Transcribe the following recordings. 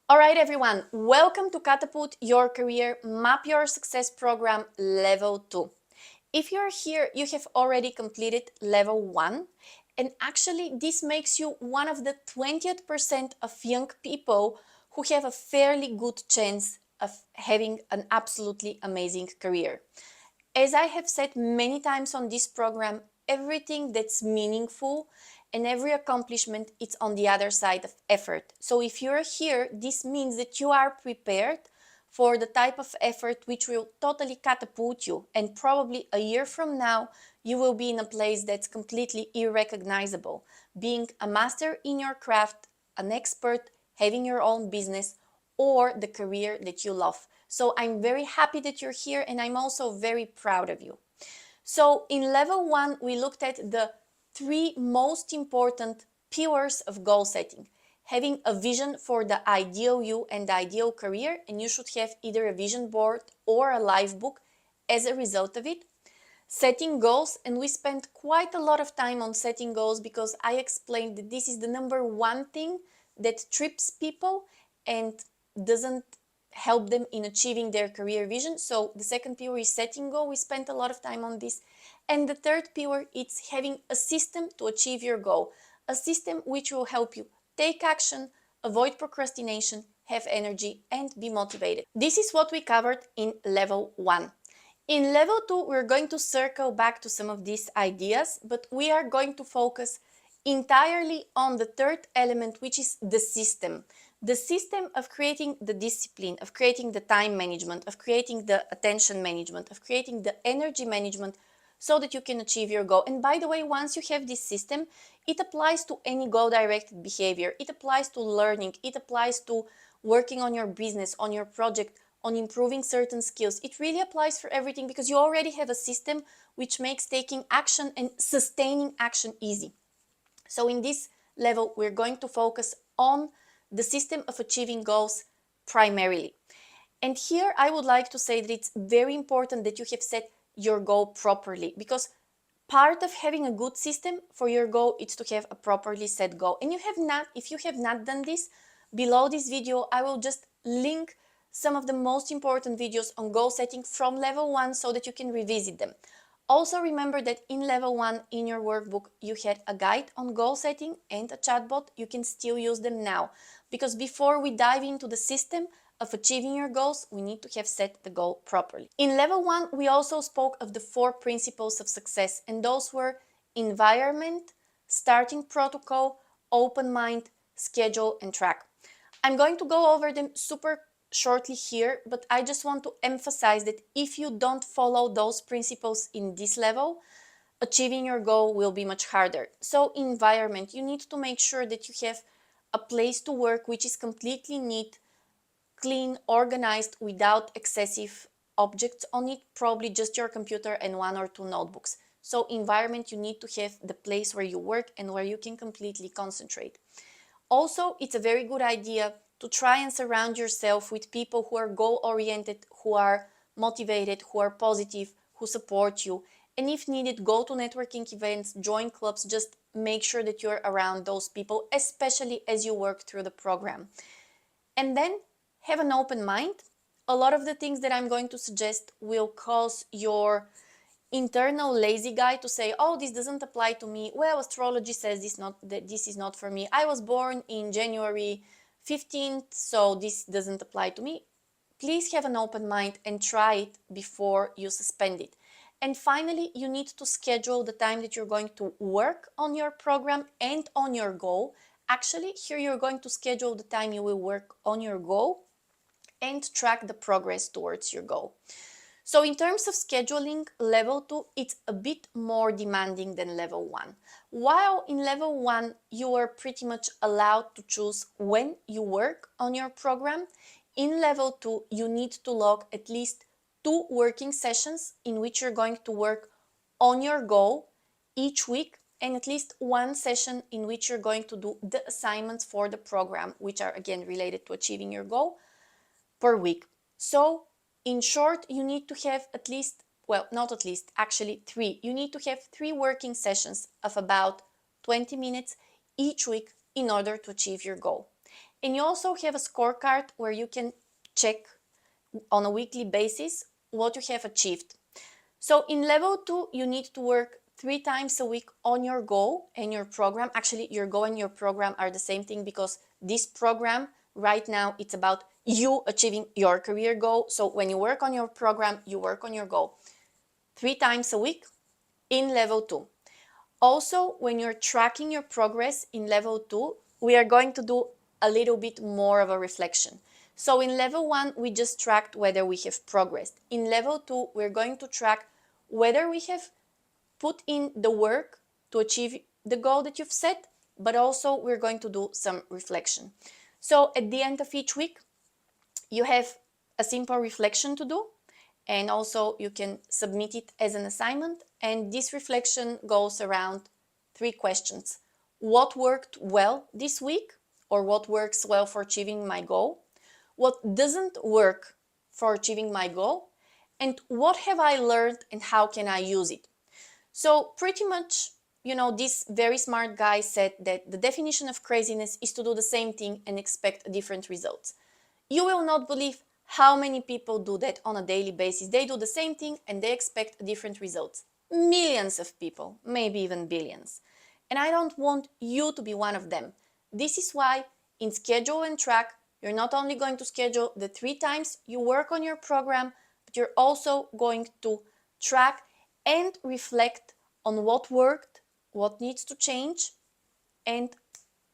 All right, everyone, welcome to Catapult Your Career, Map Your Success Program Level 2. If you're here, you have already completed Level 1, and actually this makes you one of the 20% of young people who have a fairly good chance of having an absolutely amazing career. As I have said many times on this program, everything that's meaningful and every accomplishment it's on the other side of effort. So if you're here, this means that you are prepared for the type of effort which will totally catapult you, and probably a year from now you will be in a place that's completely irrecognizable, being a master in your craft, an expert, having your own business, or the career that you love. So I'm very happy that you're here, and I'm also very proud of you. So in level 1, we looked at the 3 most important pillars of goal setting. Having a vision for the ideal you and the ideal career, and you should have either a vision board or a live book as a result of it. Setting goals, and we spent quite a lot of time on setting goals because I explained that this is the number one thing that trips people and doesn't help them in achieving their career vision. So the second pillar is setting goal. We spent a lot of time on this. And the third pillar is having a system to achieve your goal, a system which will help you take action, avoid procrastination, have energy, and be motivated. This is what we covered in level 1. In level 2, we're going to circle back to some of these ideas, but we are going to focus entirely on the third element, which is the system. The system of creating the discipline, of creating the time management, of creating the attention management, of creating the energy management so that you can achieve your goal. And by the way, once you have this system, it applies to any goal-directed behavior. It applies to learning. It applies to working on your business, on your project, on improving certain skills. It really applies for everything because you already have a system which makes taking action and sustaining action easy. So in this level, we're going to focus on the system of achieving goals primarily. And here I would like to say that it's very important that you have set your goal properly, because part of having a good system for your goal is to have a properly set goal. And if you have not done this, below this video I will just link some of the most important videos on goal setting from level 1 so that you can revisit them. Also remember that in level 1 in your workbook you had a guide on goal setting and a chatbot. You can still use them now, because before we dive into the system of achieving your goals, we need to have set the goal properly. In level 1, we also spoke of the 4 principles of success, and those were environment, starting protocol, open mind, schedule, and track. I'm going to go over them super shortly here, but I just want to emphasize that if you don't follow those principles in this level, achieving your goal will be much harder. So environment, you need to make sure that you have a place to work which is completely neat, clean, organized, without excessive objects on it, probably just your computer and 1 or 2 notebooks. So environment, you need to have the place where you work and where you can completely concentrate. Also, it's a very good idea to try and surround yourself with people who are goal-oriented, who are motivated, who are positive, who support you. And if needed, go to networking events, join clubs, just make sure that you're around those people, especially as you work through the program. And then have an open mind. A lot of the things that I'm going to suggest will cause your internal lazy guy to say, oh, this doesn't apply to me. Well, astrology says this is not for me. I was born in January 15th, so this doesn't apply to me. Please have an open mind and try it before you suspend it. And finally, you need to schedule the time that you're going to work on your program and on your goal. Actually, here you're going to schedule the time you will work on your goal and track the progress towards your goal. So in terms of scheduling, level 2, it's a bit more demanding than level 1. While in level 1, you are pretty much allowed to choose when you work on your program, in level 2, you need to log at least 2 working sessions in which you're going to work on your goal each week, and at least 1 session in which you're going to do the assignments for the program, which are again related to achieving your goal, per week. So in short, you need to have at least, well, not at least, actually 3. You need to have 3 working sessions of about 20 minutes each week in order to achieve your goal. And you also have a scorecard where you can check on a weekly basis what you have achieved. So in level 2, you need to work 3 times a week on your goal and your program. Actually, your goal and your program are the same thing, because this program right now, it's about you achieving your career goal. So when you work on your program, you work on your goal 3 times a week in level 2. Also, when you're tracking your progress in level 2, we are going to do a little bit more of a reflection. So in level 1, we just tracked whether we have progressed. In level 2, we're going to track whether we have put in the work to achieve the goal that you've set, but also we're going to do some reflection. So at the end of each week, you have a simple reflection to do, and also you can submit it as an assignment. And this reflection goes around 3 questions. What worked well this week, or what works well for achieving my goal? What doesn't work for achieving my goal? And what have I learned and how can I use it? So pretty much, this very smart guy said that the definition of craziness is to do the same thing and expect different results. You will not believe how many people do that on a daily basis. They do the same thing and they expect different results. Millions of people, maybe even billions. And I don't want you to be one of them. This is why in Schedule and Track, you're not only going to schedule the 3 times you work on your program, but you're also going to track and reflect on what worked, what needs to change, and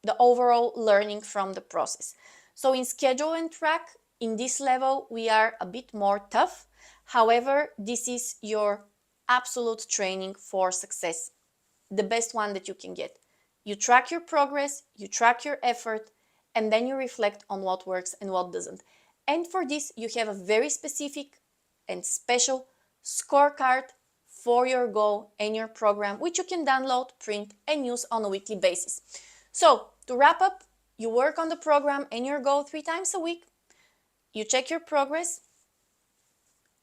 the overall learning from the process. So in Schedule and Track, in this level, we are a bit more tough. However, this is your absolute training for success, the best one that you can get. You track your progress, you track your effort, and then you reflect on what works and what doesn't. And for this, you have a very specific and special scorecard for your goal and your program, which you can download, print, and use on a weekly basis. So to wrap up, you work on the program and your goal 3 times a week. You check your progress.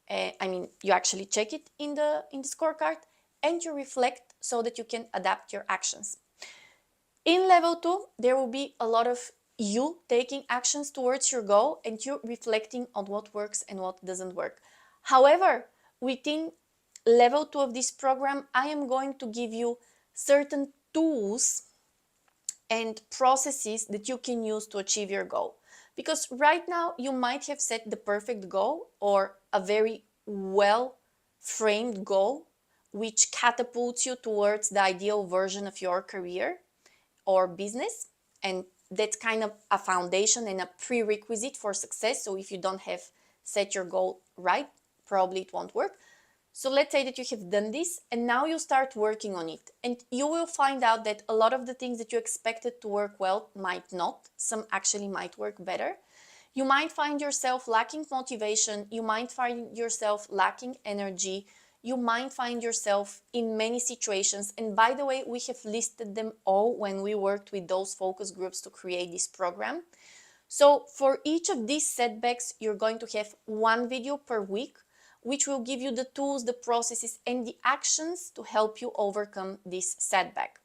You actually check it in the scorecard, and you reflect so that you can adapt your actions. In level 2, there will be a lot of you taking actions towards your goal and you reflecting on what works and what doesn't work. However, within level 2 of this program, I am going to give you certain tools and processes that you can use to achieve your goal. Because right now you might have set the perfect goal or a very well framed goal which catapults you towards the ideal version of your career or business, and that's kind of a foundation and a prerequisite for success. So if you don't have set your goal right, probably it won't work. So let's say that you have done this and now you start working on it, and you will find out that a lot of the things that you expected to work well might not. Some actually might work better. You might find yourself lacking motivation. You might find yourself lacking energy. You might find yourself in many situations. And by the way, we have listed them all when we worked with those focus groups to create this program. So for each of these setbacks, you're going to have 1 video per week, which will give you the tools, the processes, and the actions to help you overcome this setback.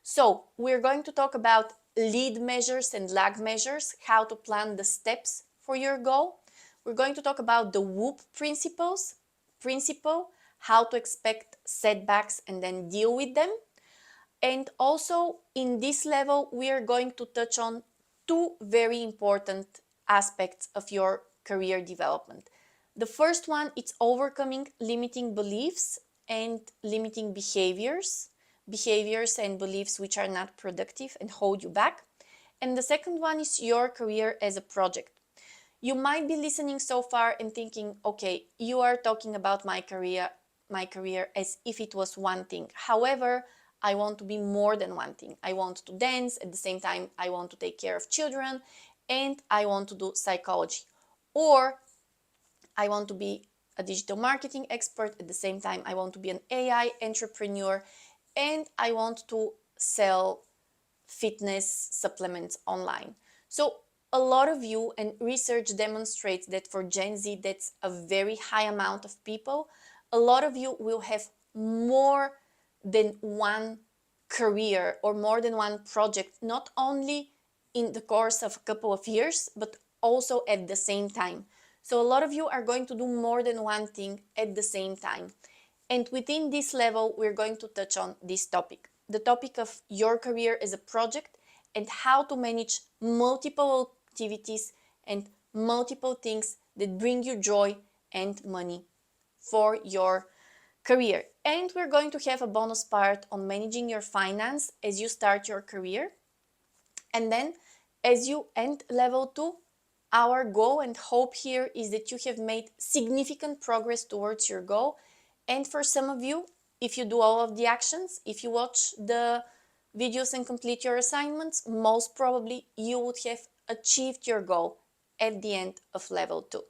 So we're going to talk about lead measures and lag measures, how to plan the steps for your goal. We're going to talk about the WHOOP principle, how to expect setbacks and then deal with them. And also in this level, we are going to touch on 2 very important aspects of your career development. The first one, it's overcoming limiting beliefs and limiting behaviors and beliefs which are not productive and hold you back. And the second one is your career as a project. You might be listening so far and thinking, okay, you are talking about my career as if it was one thing. However, I want to be more than one thing. I want to dance, at the same time I want to take care of children, and I want to do psychology. Or I want to be a digital marketing expert, at the same time I want to be an AI entrepreneur, and I want to sell fitness supplements online. So a lot of you, and research demonstrates that for Gen Z, that's a very high amount of people. A lot of you will have more than one career or more than one project, not only in the course of a couple of years, but also at the same time. So a lot of you are going to do more than one thing at the same time. And within this level, we're going to touch on this topic, the topic of your career as a project and how to manage multiple activities and multiple things that bring you joy and money for your career. And we're going to have a bonus part on managing your finance as you start your career. And then as you end level 2, our goal and hope here is that you have made significant progress towards your goal. And for some of you, if you do all of the actions, if you watch the videos and complete your assignments, most probably you would have achieved your goal at the end of level 2.